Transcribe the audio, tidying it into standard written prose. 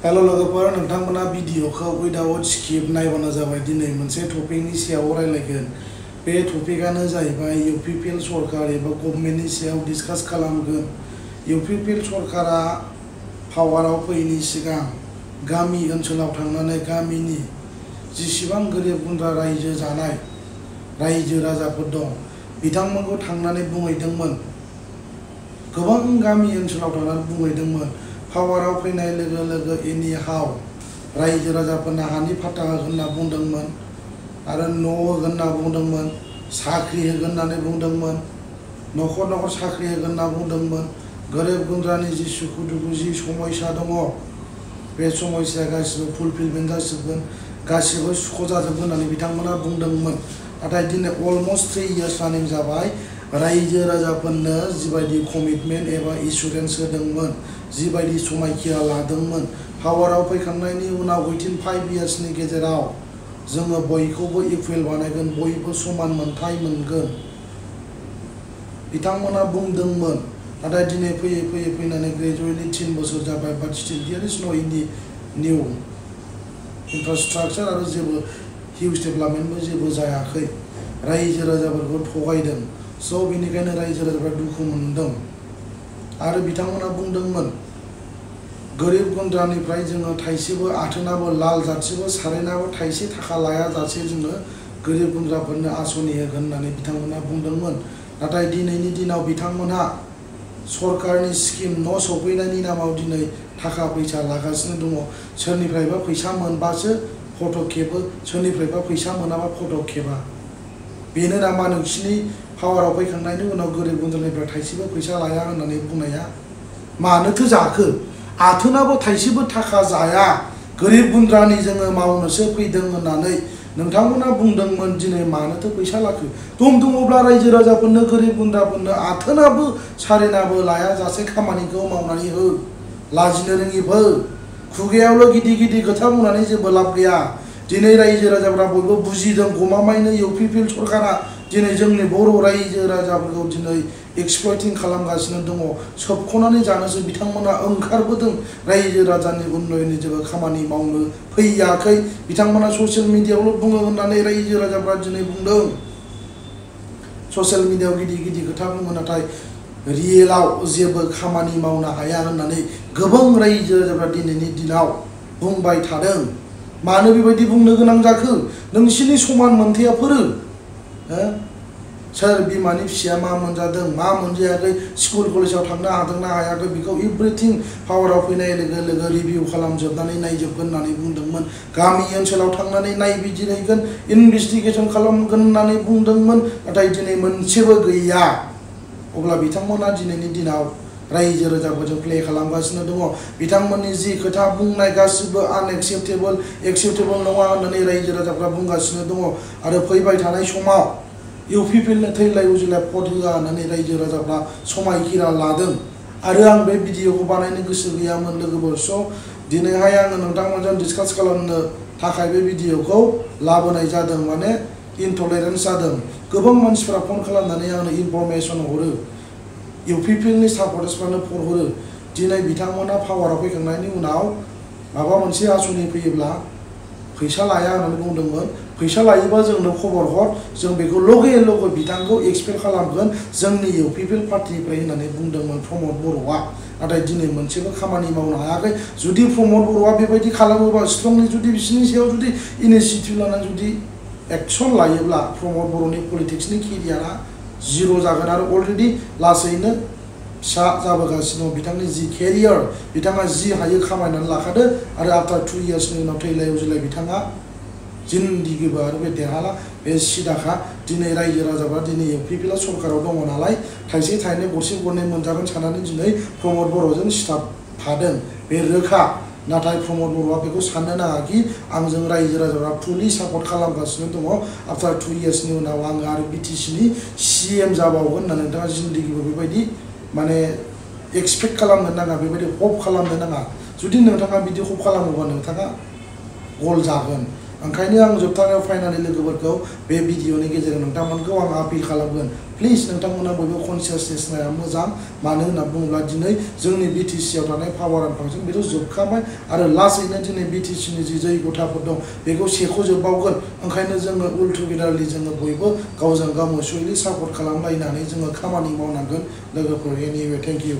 Hello लोगोफोर नोंथांमोना भिडिअखौ विदाउट स्किप नायबानो जाबाय। दिनै मोनसे टपिकनि सायाव रायलायगोन। बे टपिकआनो जाहैबाय इउपिपिएल सरकार एबा गभर्नमेन्टनि सायाव डिसकास खालामगोन। इउपिपिएल सरकारा पावाराव फैयैनि सिगां गामि ओनसोलाव थांनानै गामिनि जेसेबां गोरिब गुन्द्रा रायजो जानाय रायजो राजाफोर दं बिथांमोनखौ थांनानै बुंहैदोंमोन। गोबां गामि ओनसोलाव थांनानै बुंहैदोंमोन। पावाराव फैनाय लोगो लोगो एनि हाव रायजो राजाफोरनो हानि फाट्टा होगोन होनना बुंदोंमोन आरो न' होगोन होनना बुंदोंमोन, साख्रि होगोन होननानै बुंदोंमोन, न'खर न'खर साख्रि होगोन होनना बुंदोंमोन। गोरिब गुन्द्रानि जि सुखु दुखु जि समस्या दङ बे समस्याया गासिबो फुलफिलमेन्ट जाजोबगोन, गासिबो सुख' जाजोबगोन होननानै बिथांमोना बुंदोंमोन। नाथाय दिनै अलमस्ट 3 इयार्स रानिं जाबाय। रायजो राजाफोरनो जिबायदि कमिटमेन्ट एबा एसुरेन्स होदोंमोन, जिबायदि समायखिरा लादोंमोन, पावाराव फैखांनायनि उनाव विथिन 5 इयार्सनि गेजेराव जोङो बयखौबो इकुवेल बानायगोन, बयबो समान मोनथाय मोनगोन बिथांमोना बुंदोंमोन। नाथाय दिनै फैयै फैयै फैनानै ग्रेजुवेटलि 3 बोसोर जाबाय, बाट स्टिल देयर इज नो निउ इनफ्रास्ट्राक्चार आरो जेबो हिउज डेभेलपमेन्टबो जेबो जायाखै। रायजो राजाफोरखौ थगायदों। स' बेनिखायनो रायजो राजाफ्रा दुखु मोनदों आरो बिथांमोना बुंदोंमोन गोरिब गुन्द्रानिफ्राय जोङो थाइसेबो आथोनाबो लाल जाथिबो सारेनाबो थाइसे थाखा लायाजासे जोङो गोरिब गुन्द्राफोरनो आसनि होगोन होननानै बिथांमोना बुंदोंमोन। नाथाय दिनैनि दिनाव बिथांमोनहा सरकारनि स्किम न' सफैनायनि नामाव दिनै थाखा फैसा लागासिनो दङ। सोरनिफ्रायबा फैसा मोनबासो फट' खेबो, सोरनिफ्रायबा फैसा मोनाबा फट' खेबा। बेनो नामा नोंसिनि पावाराव फैखांनायनि उनाव गोरिब गुन्द्रानिफ्राय थाइसेबो फैसा लाया होननानै बुंनाया? मानोथो जाखो? आथोनाबो थाइसेबो थाखा जाया, गोरिब गुन्द्रानि जोङो मावनोसो फैदों होननानै नोंथांमोना बुंदोंमोन। दिनै मानोथो फैसा लाखो? दङब्ला रायजो राजाफोरनो गोरिब गुन्द्राफोरनो आथोनाबो सारेनाबो लायाजासे खामानिखौ मावनानै हो। लाजिनो रोङिफोर, खुगायावल' गिदिर गिदिर खोथा बुंनानै जेबो लाब गैया। दिनै रायजो राजाफ्रा बयबो बुजिदों गमामायैनो इउपिपिएल सरकारा दिनै जोंनि बर' रायजो राजाफोरखौ दिनै एक्सप्लयटिं खालामगासिनो दङ। सोबख'नानै जानोसो बिथांमोना ओंखारबोदों। रायजो राजानि उन्नयननि जेबो खामानि मावनो फैयाखै। बिथांमोना ससियेल मिडियायावल' बुङो होननानै रायजो राजाफ्रा दिनै बुंदों। ससियेल मिडियायाव गिदिर गिदिर खोथा बुङो, नाथाय रियेलाव जेबो खामानि मावनो हाया होननानै गोबां रायजो राजाफ्रा दिनैनि दिनाव बुंबाय थादों। मानो बेबायदि बुंनो गोनां जाखो? नोंसिनि समान मोनथाया फोरो सोर बिमानि फिसाया मा मोनजादों मा मोनजायाखै, स्कुल कलेजाव थांनो हादोंना हायाखै, बेखौ एभ्रिथिं पावाराव फैनाय लोगो लोगो रिभिउ खालामजोबनानै नायजोबगोन होननानै बुंदोंमोन। गामि ओनसोलाव थांनानै नायबिजिरहैगोन, इनभेस्टिगेसन खालामगोन होननानै बुंदोंमोन। नाथाय दिनै मोनसेबो गैया। अब्ला बिथांमोना दिनैनि दिनाव रायजो राजाफोरजों प्ले खालामगासिनो दङ। बिथांमोननि जि खोथा बुंनाय गासिबो आनएक्सेप्टेबल, एक्सेप्टेबल नङा होननानै रायजो राजाफ्रा बुंगासिनो दङ। आरो फैबाय थानाय समाव इउपिपिएलनो थैलाय उजिलाय भट होआ होननानै रायजो राजाफ्रा समायखिरा लादों। आरो आं बे भिडिअखौ बानायनो गोसो गैयामोन लोगोफोर। स' दिनैहाय आङो नोंथांमोनजों डिसकास खालामनो थाखाय बे भिडिअखौ लाबोनाय जादों। माने इनटलारेन्स जादों। गोबां मानसिफ्रा फन खालामनानै आंनो इनफरमेसन हरो, इउपिपिएलनि सापर्टार्सफ्रानो फन हरो। दिनै बिथांमोना पावाराव फैखांनायनि उनाव माबा मोनसे आसनि फैयोब्ला फैसा लाया होननानै बुंदोंमोन। फैसा लायोबा जोंनो खबर हर, जों बेखौ लगे लगे बिथांखौ एक्सपेक्ट खालामगोन जोंनि इउपिपिएल पार्टिनिफ्राय होननानै बुंदोंमोन प्रमद बर'आ। नाथाय दिनै मोनसेबो खामानि मावनो हायाखै। जुदि प्रमद बर'आ बेबायदि खालामोबा, स्ट्रंलि जुदि बिसोरनि सायाव जुदि इनिसिएटिभ लानानै जुदि एक्सन लायोब्ला प्रमद बर'नि पलिटिक्सनि केरियारा जिर' जागोन। आरो अलरेडि लासैनो फिसा जाबोगासिनो दं। बिथांनि जि केरियार, बिथाङा जि हायो खामायनानै लाखादो। आरो आफ्टार 2 इयार्सनि उनाव थैलाय उजिलाय बिथाङा जिन्दिगिबो आरो बे देरहाला, बे सिदाखा। दिनै रायजो राजाफ्रा दिनै इउपिपिएल सरकाराव दङ नालाय थाइसे थाइनै गरसे गरनै मोनजागोन साननानै दिनै प्रमद बर'जों सिथाबफादों, बे रोखा। नाथाय प्रमद बर'आ बेखौ साननो नाङाखि आंजों रायजो राजाफ्रा फुलि सापर्ट खालामगासिनो दङ। आफ्टार 2 इयार्सनि उनाव आङो आरो बिटिसिनि CM जाबावगोन होननानै नोंथाङा जिन्दिगिबो बेबायदि माने एक्सपेक्ट खालामनो नाङा, बेबायदि हप खालामनो नाङा। जुदि नोंथाङा बिदि हप खालामोबा नोंथाङा गल जागोन। ओंखायनो आं जोबथारनायाव फाइनालि लोगोफोरखौ बे भिडिअनि गेजेरजों नोंथांमोनखौ आं आपिल खालामगोन प्लिज नोंथांमोना बयबो कनसियासनेस नाया मोजां मानो होनना बुङोब्ला दिनै जोंनि BTC आव थानाय पावार एन्ड फांसन बेथ' जोबखाबाय आरो लासैनो दिनै BTC नि जि जैगथाफोर दं बेखौ सेख'जोबबावगोन ओंखायनो जोङो अल टुगेदारलि जोङो बयबो गावजों गाव मुसुयैलि सापर्ट खालामलायनानै जोङो खामानि मावनांगोन लोगोफोर एनिवे थेंक इउ